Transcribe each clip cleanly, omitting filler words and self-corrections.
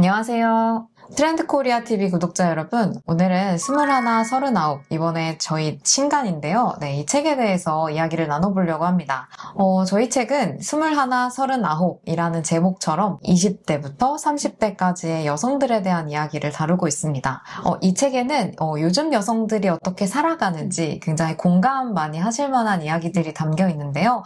안녕하세요. 트렌드 코리아 TV 구독자 여러분, 오늘은 21, 39, 이번에 저희 신간인데요. 네, 이 책에 대해서 이야기를 나눠보려고 합니다. 저희 책은 21, 39이라는 제목처럼 20대부터 30대까지의 여성들에 대한 이야기를 다루고 있습니다. 이 책에는 요즘 여성들이 어떻게 살아가는지 굉장히 공감 많이 하실 만한 이야기들이 담겨 있는데요.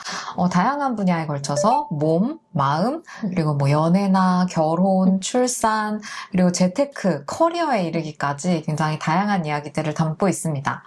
다양한 분야에 걸쳐서 몸, 마음, 그리고 뭐 연애나 결혼, 출산, 그리고 재테크, 커리어에 이르기까지 굉장히 다양한 이야기들을 담고 있습니다.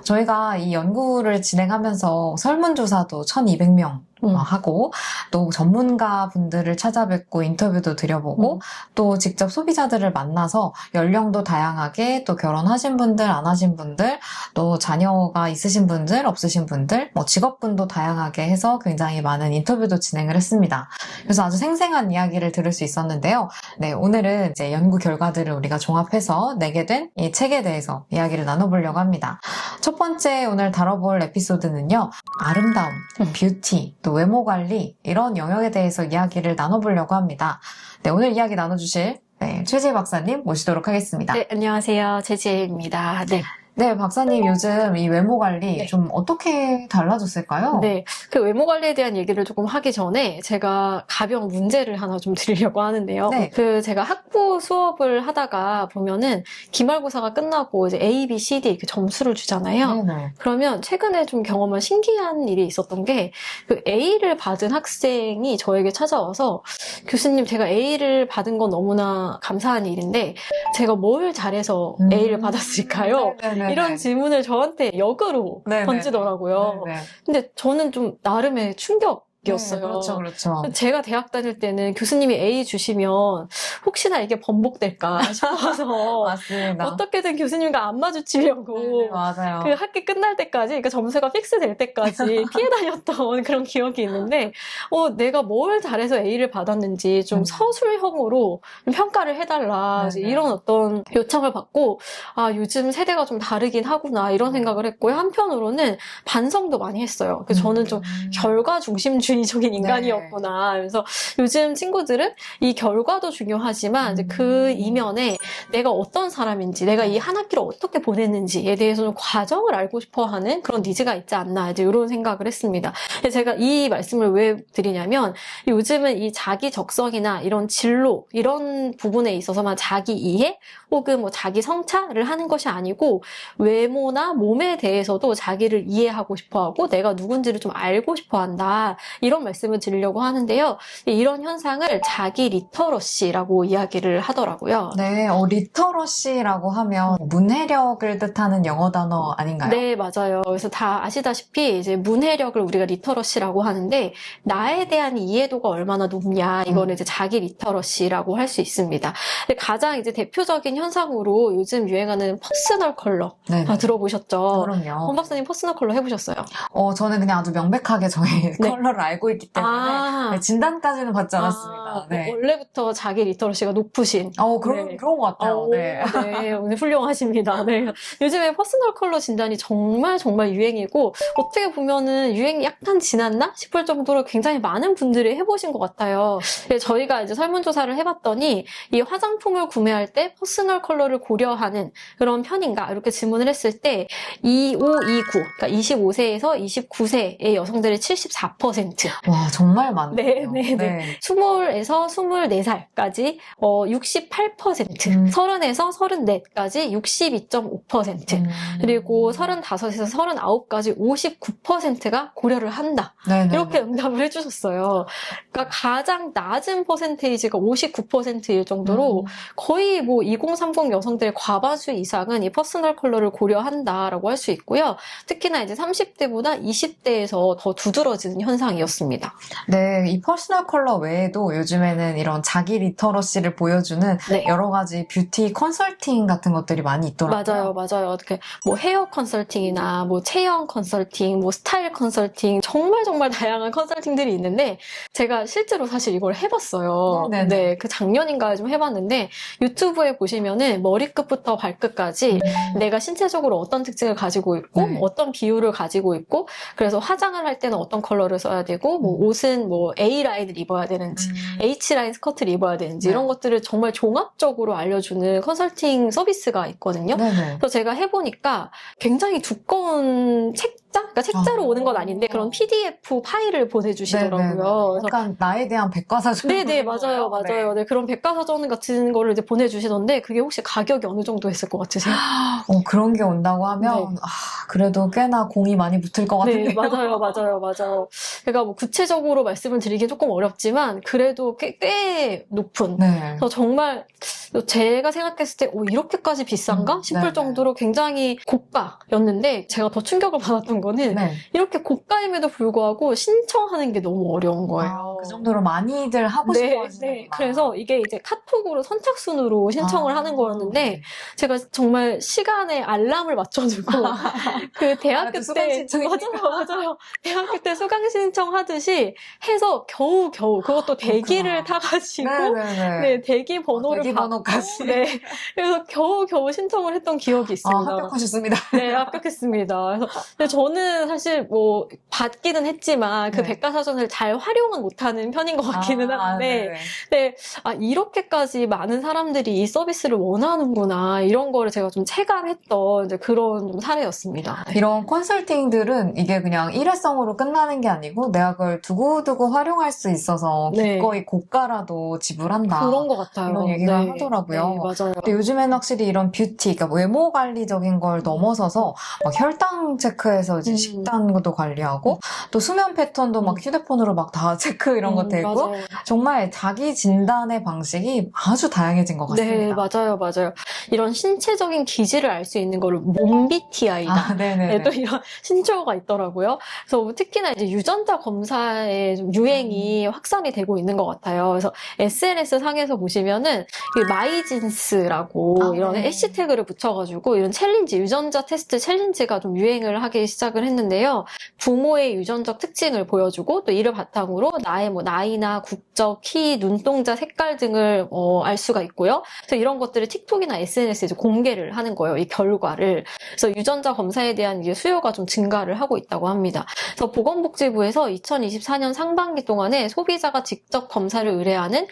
저희가 이 연구를 진행하면서 설문조사도 1200명 하고, 또 전문가 분들을 찾아뵙고 인터뷰도 드려보고, 또 직접 소비자들을 만나서 연령도 다양하게, 또 결혼하신 분들, 안 하신 분들, 또 자녀가 있으신 분들, 없으신 분들, 뭐 직업군도 다양하게 해서 굉장히 많은 인터뷰도 진행을 했습니다. 그래서 아주 생생한 이야기를 들을 수 있었는데요. 네, 오늘은 이제 연구 결과들을 우리가 종합해서 내게 된 이 책에 대해서 이야기를 나눠보려고 합니다. 첫 번째 오늘 다뤄볼 에피소드는요, 아름다움, 뷰티, 또 외모 관리, 이런 영역에 대해서 이야기를 나눠보려고 합니다. 네, 오늘 이야기 나눠주실 최지혜 박사님 모시도록 하겠습니다. 네, 안녕하세요. 최지혜입니다. 네. 네, 박사님 요즘 이 외모 관리 네. 좀 어떻게 달라졌을까요? 네, 그 외모 관리에 대한 얘기를 조금 하기 전에 제가 가벼운 문제를 하나 좀 드리려고 하는데요. 네. 제가 학부 수업을 하다가 보면은 기말고사가 끝나고 이제 A, B, C, D 이렇게 점수를 주잖아요. 네네. 그러면 최근에 좀 경험한 신기한 일이 있었던 게 그 A를 받은 학생이 저에게 찾아와서 교수님, 제가 A를 받은 건 너무나 감사한 일인데 제가 뭘 잘해서 A를 받았을까요? 네네네. 이런 질문을 저한테 역으로 네네. 던지더라고요. 네네. 근데 저는 좀 나름의 충격이었어요. 네, 그렇죠. 제가 대학 다닐 때는 교수님이 A 주시면 혹시나 이게 번복될까 싶어서 맞습니다. 어떻게든 교수님과 안 마주치려고 네, 맞아요. 그 학기 끝날 때까지, 그러니까 점수가 픽스 될 때까지 피해 다녔던 그런 기억이 있는데, 내가 뭘 잘해서 A를 받았는지 좀 서술형으로 좀 평가를 해달라, 네네. 이런 어떤 요청을 받고, 아, 요즘 세대가 좀 다르긴 하구나, 이런 생각을 했고요. 한편으로는 반성도 많이 했어요. 그래서 저는 좀 결과 중심주의적인 인간이었구나. 그래서 요즘 친구들은 이 결과도 중요하지만 이제 그 이면에 내가 어떤 사람인지, 내가 이 한 학기를 어떻게 보냈는지에 대해서 좀 과정을 알고 싶어 하는 그런 니즈가 있지 않나, 이제 이런 생각을 했습니다. 제가 이 말씀을 왜 드리냐면, 요즘은 이 자기 적성이나 이런 진로, 이런 부분에 있어서만 자기 이해 혹은 뭐 자기 성찰을 하는 것이 아니고, 외모나 몸에 대해서도 자기를 이해하고 싶어 하고 내가 누군지를 좀 알고 싶어 한다, 이런 말씀을 드리려고 하는데요. 이런 현상을 자기 리터러시라고 이야기를 하더라고요. 네, 리터러시라고 하면 문해력을 뜻하는 영어 단어 아닌가요? 네, 맞아요. 그래서 다 아시다시피 이제 문해력을 우리가 리터러시라고 하는데, 나에 대한 이해도가 얼마나 높냐, 이거는 이제 자기 리터러시라고 할 수 있습니다. 가장 이제 대표적인 현상으로 요즘 유행하는 퍼스널 컬러, 네네. 들어보셨죠? 그럼요. 권 박사님 퍼스널 컬러 해보셨어요? 저는 그냥 아주 명백하게 저의 네. 컬러를 알고 있기 때문에 네, 진단까지는 받지 않았습니다. 네. 원래부터 자기 리터러시가 높으신. 그런 것 같아요. 네. 네, 오늘 훌륭하십니다. 네. 요즘에 퍼스널 컬러 진단이 정말 유행이고, 어떻게 보면은 유행이 약간 지났나 싶을 정도로 굉장히 많은 분들이 해보신 것 같아요. 저희가 이제 설문조사를 해봤더니, 이 화장품을 구매할 때 퍼스널 컬러를 고려하는 그런 편인가, 이렇게 질문을 했을 때, 2529, 그러니까 25세에서 29세의 여성들의 74%. 와, 정말 많네요. 네. 20에서 24살까지 68%, 30에서 34까지 62.5%, 그리고 35에서 39까지 59%가 고려를 한다. 네네. 이렇게 응답을 해주셨어요. 그러니까 가장 낮은 퍼센테이지가 59%일 정도로 거의 뭐 2030 여성들의 과반수 이상은 이 퍼스널 컬러를 고려한다라고 할 수 있고요. 특히나 이제 30대보다 20대에서 더 두드러지는 현상이었습니다. 네, 이 퍼스널 컬러 외에도 요즘에는 이런 자기 리터러시를 보여주는 네. 여러 가지 뷰티 컨설팅 같은 것들이 많이 있더라고요. 맞아요. 어떻게 뭐 헤어 컨설팅이나 뭐 체형 컨설팅, 뭐 스타일 컨설팅, 정말 다양한 컨설팅들이 있는데, 제가 실제로 사실 이걸 해봤어요. 네, 그 작년인가 좀 해봤는데, 유튜브에 보시면은 머리끝부터 발끝까지 내가 신체적으로 어떤 특징을 가지고 있고, 어떤 비율을 가지고 있고, 그래서 화장을 할 때는 어떤 컬러를 써야 되고, 되고, 뭐 옷은 뭐 A 라인을 입어야 되는지, H 라인 스커트를 입어야 되는지, 네. 이런 것들을 정말 종합적으로 알려주는 컨설팅 서비스가 있거든요. 네네. 그래서 제가 해보니까 굉장히 두꺼운 그러니까 책자로 오는 건 아닌데 그런 PDF 파일을 보내주시더라고요. 네네네. 그래서 약간 나에 대한 백과사전. 네네, 맞아요, 맞아요. 네, 그런 백과사전 같은 거를 이제 보내주시던데 그게 혹시 가격이 어느 정도 했을 것 같으세요? 그런 게 온다고 하면, 네. 그래도 꽤나 공이 많이 붙을 것 네, 같은데요. 맞아요. 제가 뭐 구체적으로 말씀을 드리긴 조금 어렵지만 그래도 꽤 높은. 네. 그래서 정말 제가 생각했을 때 이렇게까지 비싼가 싶을 네네. 정도로 굉장히 고가였는데 제가 더 충격을 받았던 거는 네. 이렇게 고가임에도 불구하고 신청하는 게 너무 어려운 거예요. 그 정도로 많이들 하고 싶어 하시는구나. 네. 그래서 이게 이제 카톡으로 선착순으로 신청을 하는 거였는데 네. 제가 정말 시간에 알람을 맞춰주고 그 대학교 또 수강 때 신청이니까. 맞아요. 대학교 때 수강 신청하듯이 해서 겨우 그것도 대기를 타가지고 네네네. 네, 대기 번호를 대기 받고 번호까지. 네. 그래서 겨우 신청을 했던 기억이 있습니다. 합격하셨습니다. 네, 합격했습니다. 그래서 근데 저는 사실 뭐 받기는 했지만 그 네. 백과사전을 잘 활용은 못하는 편인 것 같기는 한데, 네네. 이렇게까지 많은 사람들이 이 서비스를 원하는구나 이런 거를 제가 좀 체감했던 이제 그런 좀 사례였습니다. 이런 컨설팅들은 이게 그냥 일회성으로 끝나는 게 아니고 내가 그걸 두고두고 활용할 수 있어서 네. 기꺼이 고가라도 지불한다. 그런 것 같아요. 이런 얘기가 네. 하더라고요. 네, 맞아요. 근데 요즘에는 확실히 이런 뷰티, 그러니까 외모 관리적인 걸 넘어서서 막 혈당 체크해서 이제 식단도 관리하고 또 수면 패턴도 막 휴대폰으로 막 다 체크 이런 거 되고 맞아요. 정말 자기 진단의 방식이 아주 다양해진 것 네, 같습니다. 맞아요. 이런 신체적인 기질을 알 수 있는 거를 몸BTI다. 네네네. 네, 또 이런 신조어가 있더라고요. 그래서 특히나 이제 유전자 검사의 좀 유행이 확산이 되고 있는 것 같아요. 그래서 SNS 상에서 보시면은 이 마이진스라고 이런 네. 해시태그를 붙여가지고 이런 챌린지, 유전자 테스트 챌린지가 좀 유행을 하기 시작을 했는데요. 부모의 유전적 특징을 보여주고 또 이를 바탕으로 나의 뭐 나이나 국적, 키, 눈동자 색깔 등을 알 수가 있고요. 그래서 이런 것들을 틱톡이나 SNS에 이제 공개를 하는 거예요. 이 결과를. 그래서 유전자 검사에 대한 이제 수요가 좀 증가를 하고 있다고 합니다. 그래서 보건복지부에서 2024년 상반기 동안에 소비자가 직접 검사를 의뢰하는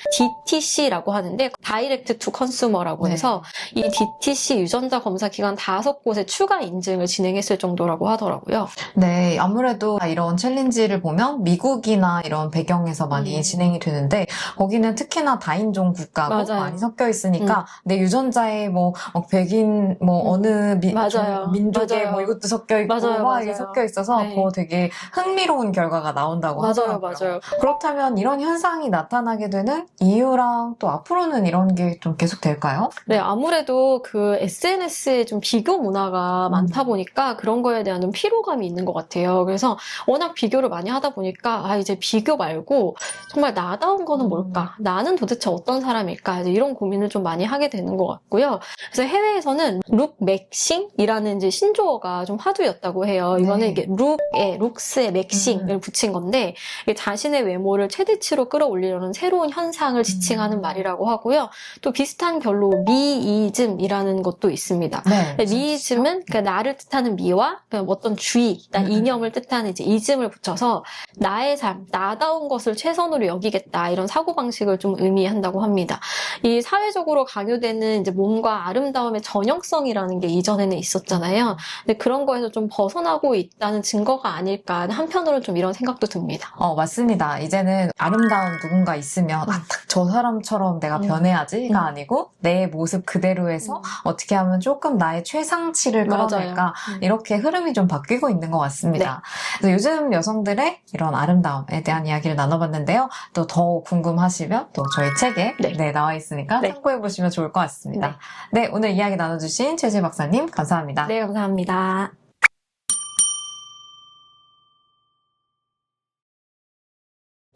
DTC라고 하는데 다이렉트 투 컨슈머라고 해서 이 DTC 유전자 검사 기관 5곳에 추가 인증을 진행했을 정도라고 하더라고요. 네, 아무래도 이런 챌린지를 보면 미국이나 이런 배경에서 많이 진행이 되는데 거기는 특히나 다인종 국가고 맞아요. 많이 섞여 있으니까 내 유전자에 뭐 백인 뭐 어느 맞아요. 민족의 맞아요. 뭐 이것도 섞여 있고 막 이게 섞여 있어서 네. 더 되게 흥미로운 결과가 나온다고 하더라고요. 맞아요. 그렇다면 이런 현상이 나타나게 되는 이유랑 또 앞으로는 이런 게 좀 계속 될까요? 네, 아무래도 그 SNS에 좀 비교 문화가 많다 보니까 그런 거에 대한 좀 피로감이 있는 것 같아요. 그래서 워낙 비교를 많이 하다 보니까 이제 비교 말고 정말 나다운 거는 뭘까? 나는 도대체 어떤 사람일까? 이제 이런 고민을 좀 많이 하게 되는 것 같고요. 그래서 해외에서는 룩 맥싱이라는 이제 신조어가 좀 화두였다고 해요. 이거는 이게 룩스에 맥싱을 붙인 건데 이게 자신의 외모를 최대치로 끌어올리려는 새로운 현상을 지칭하는 말이라고 하고요. 또 비슷한 결로 미이즘이라는 것도 있습니다. 네. 미이즘은 그러니까 나를 뜻하는 미와 어떤 주의, 이념을 뜻하는 이제 이즘을 붙여서 나의 삶, 나다운 것을 최선으로 여기겠다 이런 사고방식을 좀 의미한다고 합니다. 이 사회적으로 강요되는 이제 몸과 아름다움의 전형성이라는 게 이전에는 있었잖아요. 근데 그런 거에서 좀 벗어나고 있다는 증거가 아닐까 한편으로는 좀 이런 생각도 듭니다. 맞습니다. 이제는 아름다운 누군가 있으면 딱 저 사람처럼 내가 변해야지가 아니고 내 모습 그대로에서 어떻게 하면 조금 나의 최상치를 끌어낼까 이렇게 흐름이 좀 바뀌고 있는 것 같습니다. 그래서 요즘 여성들의 이런 아름다움에 대한 이야기를 나눠봤는데요. 또 더 궁금하시면 또 저희 책에 나와 있으니까 참고해보시면 좋을 것 같습니다. 네, 오늘 이야기 나눠주신 최지 박사님 감사합니다. 네, 감사합니다.